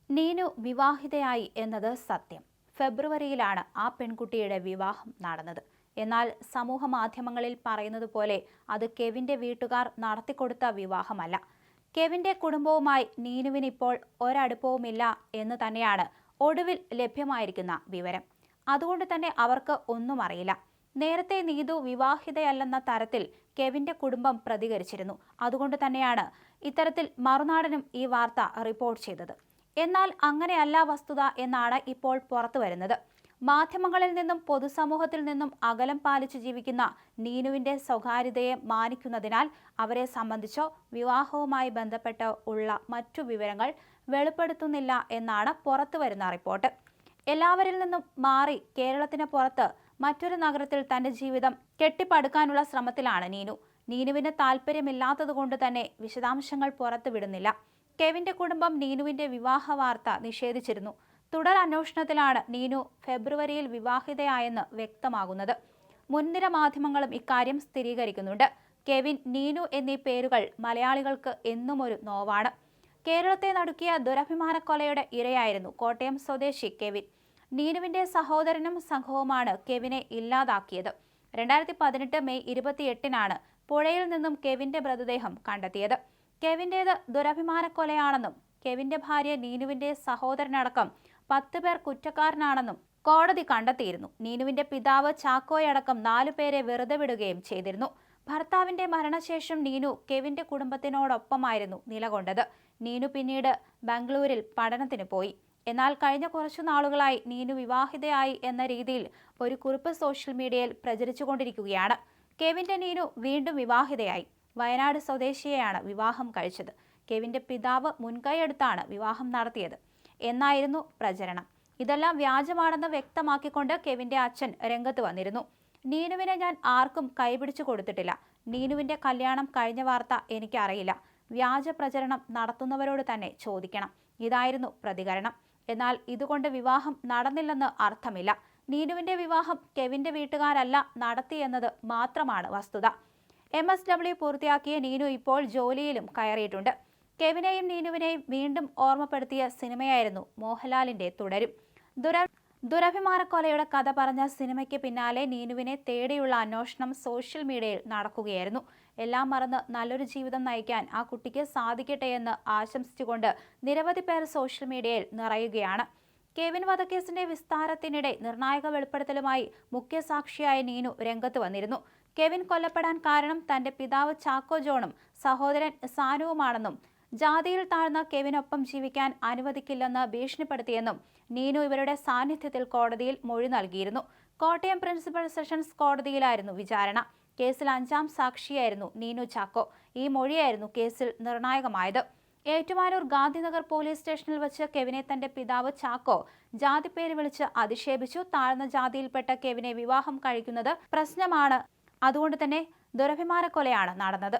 നീനു വിവാഹിതയായി എന്നത് സത്യം. ഫെബ്രുവരിയിലാണ് ആ പെൺകുട്ടിയുടെ വിവാഹം നടന്നത്. എന്നാൽ സമൂഹ മാധ്യമങ്ങളിൽ പറയുന്നത് പോലെ അത് കെവിന്റെ വീട്ടുകാർ നടത്തിക്കൊടുത്ത വിവാഹമല്ല. കെവിന്റെ കുടുംബവുമായി നീനുവിന് ഇപ്പോൾ ഒരടുപ്പവുമില്ല എന്ന് തന്നെയാണ് ഒടുവിൽ ലഭ്യമായിരിക്കുന്ന വിവരം. അതുകൊണ്ട് തന്നെ അവർക്ക് ഒന്നും അറിയില്ല. നേരത്തെ നീതു വിവാഹിതയല്ലെന്ന തരത്തിൽ കെവിന്റെ കുടുംബം പ്രതികരിച്ചിരുന്നു. അതുകൊണ്ട് തന്നെയാണ് ഇത്തരത്തിൽ മറുനാടനും ഈ വാർത്ത റിപ്പോർട്ട് ചെയ്തത്. എന്നാൽ അങ്ങനെയല്ല വസ്തുത എന്നാണ് ഇപ്പോൾ പുറത്തു വരുന്നത്. മാധ്യമങ്ങളിൽ നിന്നും പൊതുസമൂഹത്തിൽ നിന്നും അകലം പാലിച്ച് ജീവിക്കുന്ന നീനുവിന്റെ സ്വകാര്യതയെ മാനിക്കുന്നതിനാൽ അവരെ സംബന്ധിച്ചോ വിവാഹവുമായി ബന്ധപ്പെട്ട് ഉള്ള മറ്റു വിവരങ്ങൾ വെളിപ്പെടുത്തുന്നില്ല എന്നാണ് പുറത്തു വരുന്ന റിപ്പോർട്ട്. എല്ലാവരിൽ നിന്നും മാറി കേരളത്തിന് പുറത്ത് മറ്റൊരു നഗരത്തിൽ തന്റെ ജീവിതം കെട്ടിപ്പടുക്കാനുള്ള ശ്രമത്തിലാണ് നീനു. നീനുവിന് താല്പര്യമില്ലാത്തതുകൊണ്ട് തന്നെ വിശദാംശങ്ങൾ പുറത്തു വിടുന്നില്ല. കെവിന്റെ കുടുംബം നീനുവിന്റെ വിവാഹ വാർത്ത നിഷേധിച്ചിരുന്നു. തുടർ അന്വേഷണത്തിലാണ് നീനു ഫെബ്രുവരിയിൽ വിവാഹിതയായെന്ന് വ്യക്തമാകുന്നത്. മുൻനിര മാധ്യമങ്ങളും ഇക്കാര്യം സ്ഥിരീകരിക്കുന്നുണ്ട്. കെവിൻ, നീനു എന്നീ പേരുകൾ മലയാളികൾക്ക് എന്നും ഒരു നോവാണ്. കേരളത്തെ നടുക്കിയ ദുരഭിമാനക്കൊലയുടെ ഇരയായിരുന്നു കോട്ടയം സ്വദേശി കെവിൻ. നീനുവിന്റെ സഹോദരനും സംഘവുമാണ് കെവിനെ ഇല്ലാതാക്കിയത്. 2018 മെയ് 28-നാണ് പുഴയിൽ നിന്നും കെവിന്റെ മൃതദേഹം കണ്ടെത്തിയത്. കെവിന്റേത് ദുരഭിമാനക്കൊലയാണെന്നും കെവിന്റെ ഭാര്യ നീനുവിന്റെ സഹോദരനടക്കം 10 പേർ കുറ്റക്കാരനാണെന്നും കോടതി കണ്ടെത്തിയിരുന്നു. നീനുവിന്റെ പിതാവ് ചാക്കോയടക്കം 4 പേരെ വെറുതെ വിടുകയും ചെയ്തിരുന്നു. ഭർത്താവിന്റെ മരണശേഷം നീനു കെവിന്റെ കുടുംബത്തിനോടൊപ്പമായിരുന്നു നിലകൊണ്ടത്. നീനു പിന്നീട് ബംഗളൂരിൽ പഠനത്തിന് പോയി. എന്നാൽ കഴിഞ്ഞ കുറച്ചു നാളുകളായി നീനു വിവാഹിതയായി എന്ന രീതിയിൽ ഒരു കുറിപ്പ് സോഷ്യൽ മീഡിയയിൽ പ്രചരിച്ചുകൊണ്ടിരിക്കുകയാണ്. കെവിന്റെ നീനു വീണ്ടും വിവാഹിതയായി. വയനാട് സ്വദേശിയെയാണ് വിവാഹം കഴിച്ചത്. കെവിന്റെ പിതാവ് മുൻകൈയെടുത്താണ് വിവാഹം നടത്തിയത് എന്നായിരുന്നു പ്രചരണം. ഇതെല്ലാം വ്യാജമാണെന്ന് വ്യക്തമാക്കിക്കൊണ്ട് കെവിന്റെ അച്ഛൻ രംഗത്ത് വന്നിരുന്നു. നീനുവിനെ ഞാൻ ആർക്കും കൈപിടിച്ചു കൊടുത്തിട്ടില്ല. നീനുവിന്റെ കല്യാണം കഴിഞ്ഞ വാർത്ത എനിക്കറിയില്ല. വ്യാജ പ്രചരണം നടത്തുന്നവരോട് തന്നെ ചോദിക്കണം. ഇതായിരുന്നു പ്രതികരണം. എന്നാൽ ഇതുകൊണ്ട് വിവാഹം നടന്നില്ലെന്ന് അർത്ഥമില്ല. നീനുവിന്റെ വിവാഹം കെവിന്റെ വീട്ടുകാരല്ല നടത്തിയെന്നത് മാത്രമാണ് വസ്തുത. MSW പൂർത്തിയാക്കിയ നീനു ഇപ്പോൾ ജോലിയിലും കയറിയിട്ടുണ്ട്. കെവിനെയും നീനുവിനെയും വീണ്ടും ഓർമ്മപ്പെടുത്തിയ സിനിമയായിരുന്നു മോഹൻലാലിന്റെ തുടരും. ദുരഭിമാനക്കൊലയുടെ കഥ പറഞ്ഞ സിനിമയ്ക്ക് പിന്നാലെ നീനുവിനെ തേടിയുള്ള അന്വേഷണം സോഷ്യൽ മീഡിയയിൽ നടക്കുകയായിരുന്നു. എല്ലാം മറന്ന് നല്ലൊരു ജീവിതം നയിക്കാൻ ആ കുട്ടിക്ക് സാധിക്കട്ടെ എന്ന് ആശംസിച്ചുകൊണ്ട് നിരവധി പേർ സോഷ്യൽ മീഡിയയിൽ നിറയുകയാണ്. കെവിൻ വധക്കേസിന്റെ വിസ്താരത്തിനിടെ നിർണായക വെളിപ്പെടുത്തലുമായി മുഖ്യസാക്ഷിയായ നീനു രംഗത്ത് വന്നിരുന്നു. കെവിൻ കൊല്ലപ്പെടാൻ കാരണം തന്റെ പിതാവ് ചാക്കോ ജോണും സഹോദരൻ സാനുവുമാണെന്നും ജാതിയിൽ താഴ്ന്ന കെവിനൊപ്പം ജീവിക്കാൻ അനുവദിക്കില്ലെന്ന് ഭീഷണിപ്പെടുത്തിയെന്നും നീനു ഇവരുടെ സാന്നിധ്യത്തിൽ കോടതിയിൽ മൊഴി നൽകിയിരുന്നു. കോട്ടയം പ്രിൻസിപ്പൽ സെഷൻസ് കോടതിയിലായിരുന്നു വിചാരണ. കേസിൽ 5ാം സാക്ഷിയായിരുന്നു നീനു ചാക്കോ. ഈ മൊഴിയായിരുന്നു കേസിൽ നിർണായകമായത്. ഏറ്റുമാനൂർ ഗാന്ധിനഗർ പോലീസ് സ്റ്റേഷനിൽ വെച്ച് കെവിനെ തന്റെ പിതാവ് ചാക്കോ ജാതിപ്പേര് വിളിച്ച് അധിക്ഷേപിച്ചു. താഴ്ന്ന ജാതിയിൽപ്പെട്ട കെവിനെ വിവാഹം കഴിക്കുന്നത് പ്രശ്നമാണ്. അതുകൊണ്ട് തന്നെ ദുരഭിമാനക്കൊലയാണ് നടന്നത്.